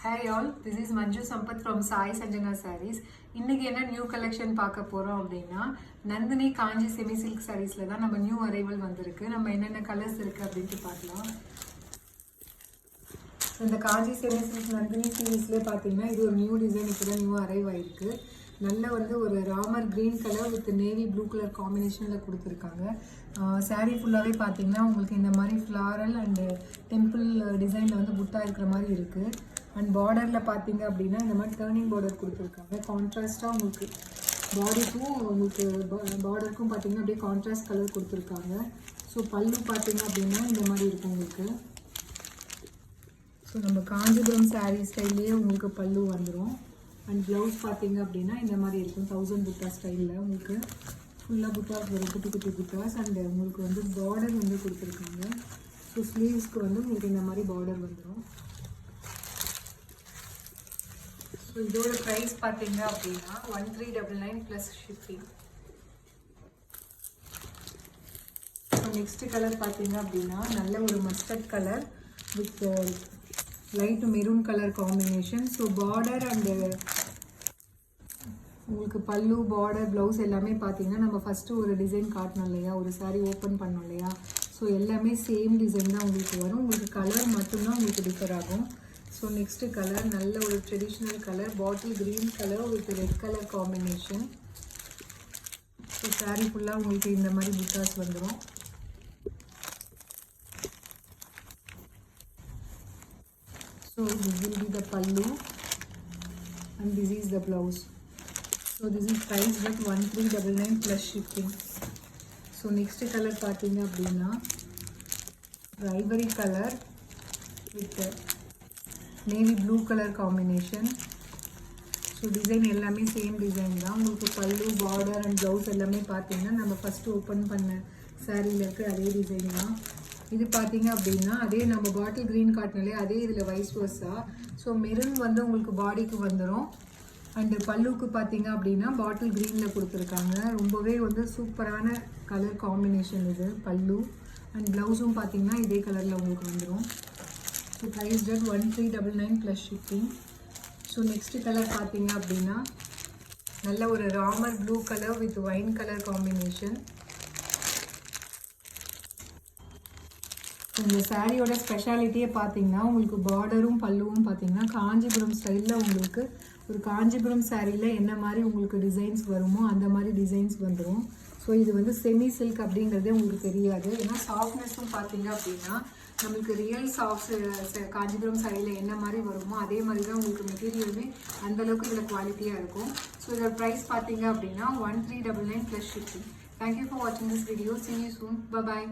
Hi all, this is Manju Sampath from Sai Sanjana Sarees. இன்னைக்கு என்ன new collection பார்க்க போறோம் அப்படின்னா நந்தினி காஞ்சி செமி சில்க் சாரீஸ்ல தான் நம்ம நியூ அரைவல் வந்திருக்கு. நம்ம என்னென்ன கலர்ஸ் இருக்கு அப்படின்ட்டு பார்க்கலாம். இந்த காஞ்சி செமி சில்க் நந்தினி சீரீஸ்ல பார்த்தீங்கன்னா இது ஒரு நியூ டிசைன் இப்போதான் நியூ அரைவ் ஆயிருக்கு. நல்ல வந்து ஒரு Ramar green colour with navy blue colour காம்பினேஷனில் கொடுத்துருக்காங்க. சாரீ ஃபுல்லாகவே பார்த்தீங்கன்னா உங்களுக்கு இந்த மாதிரி ஃப்ளாரல் அண்டு டெம்பிள் டிசைனில் வந்து புட்டா இருக்கிற மாதிரி இருக்குது. அண்ட் பார்டரில் பார்த்தீங்க அப்படின்னா இந்த மாதிரி டேர்னிங் பார்டர் கொடுத்துருக்காங்க. கான்ட்ராஸ்ட்டாக உங்களுக்கு பாடிக்கும் உங்களுக்கு பார்டருக்கும் பார்த்தீங்கன்னா அப்படியே கான்ட்ராஸ்ட் கலர் கொடுத்துருக்காங்க. ஸோ பல்லு பார்த்தீங்க அப்படின்னா இந்த மாதிரி இருக்கும் உங்களுக்கு. ஸோ நம்ம காஞ்சிபுரம் சாரீ ஸ்டைல்லையே உங்களுக்கு பல்லு வந்துடும். அண்ட் ப்ளவுஸ் பார்த்தீங்க அப்படின்னா இந்த மாதிரி இருக்கும் 1000 புட்டா ஸ்டைலில் உங்களுக்கு ஃபுல்லாக புட்டாஸ் வரும், குட்டி குட்டி புட்டாஸ். அண்ட் உங்களுக்கு வந்து பார்டர் வந்து கொடுத்துருக்காங்க. ஸோ ஸ்லீவ்ஸ்க்கு வந்து உங்களுக்கு இந்த மாதிரி பார்டர் வந்துடும். ஸோ இதோட ப்ரைஸ் பார்த்தீங்க அப்படின்னா 1399 plus shipping. So next colour பார்த்தீங்க அப்படின்னா நல்ல ஒரு mustard colour with light maroon colour combination. So border and உங்களுக்கு பல்லு பார்டர் ப்ளவுஸ் எல்லாமே பார்த்தீங்கன்னா நம்ம ஃபஸ்ட்டு ஒரு டிசைன் காட்டணும் இல்லையா, ஒரு சாரீ ஓப்பன் பண்ணோம் இல்லையா. ஸோ எல்லாமே சேம் டிசைன் தான் உங்களுக்கு வரும். உங்களுக்கு கலர் மட்டும்தான் உங்களுக்கு டிஃபர் ஆகும். ஸோ நெக்ஸ்ட்டு கலர் நல்ல ஒரு traditional colour bottle green colour with red colour combination. So sari ஃபுல்லாக உங்களுக்கு இந்த மாதிரி புட்டாஸ் வந்துடும். So this will be the pallu and this is the blouse. So this is priced at 1399 plus shipping. So next color பார்த்தீங்க அப்படின்னா ivory color with navy blue color combination. So design எல்லாமே same design தான். உங்களுக்கு பல்லு border and blouse எல்லாமே பார்த்தீங்கன்னா நம்ம first open பண்ண சாரியில் இருக்க அதே டிசைன் தான். இது பார்த்தீங்க அப்படின்னா அதே நம்ம பாட்டில் க்ரீன் காட்டினாலே அதே இதில் வைஸ் வர்ஸா. ஸோ மெரூன் வந்து உங்களுக்கு பாடிக்கு வந்துடும். அண்டு பல்லுக்கு பார்த்தீங்க அப்படின்னா பாட்டில் க்ரீனில் கொடுத்துருக்காங்க. ரொம்பவே வந்து சூப்பரான கலர் காம்பினேஷன் இது பல்லு. அண்ட் ப்ளவுஸும் பார்த்தீங்கன்னா இதே கலரில் உங்களுக்கு வந்துடும். So price that 1399 plus shipping. So next colour பார்த்தீங்க அப்படின்னா நல்ல ஒரு Ramar blue colour with wine colour combination. இந்த சாரியோட ஸ்பெஷாலிட்டியே பார்த்தீங்கன்னா உங்களுக்கு பார்டரும் பல்லுவும் பார்த்தீங்கன்னா காஞ்சிபுரம் ஸ்டைலில் உங்களுக்கு ஒரு காஞ்சிபுரம் சாரியில் என்ன மாதிரி உங்களுக்கு டிசைன்ஸ் வருமோ அந்த மாதிரி டிசைன்ஸ் வந்துடும். ஸோ இது வந்து செமி சில்க் அப்படிங்கிறதே உங்களுக்கு தெரியாது. ஏன்னா சாஃப்ட்னஸும் பார்த்தீங்க அப்படின்னா நம்மளுக்கு ரியல் சாஃப்ட் காஞ்சிபுரம் சாரியில் என்ன மாதிரி வருமோ அதே மாதிரி தான் உங்களுக்கு மெட்டீரியலுமே அந்தளவுக்கு இதில் குவாலிட்டியாக இருக்கும். ஸோ இதோட ப்ரைஸ் பார்த்தீங்க அப்படின்னா 1399 ப்ளஸ் ஷிப்பிங். தேங்க்யூ ஃபார் வாட்சிங் this video. See you soon. Bye bye.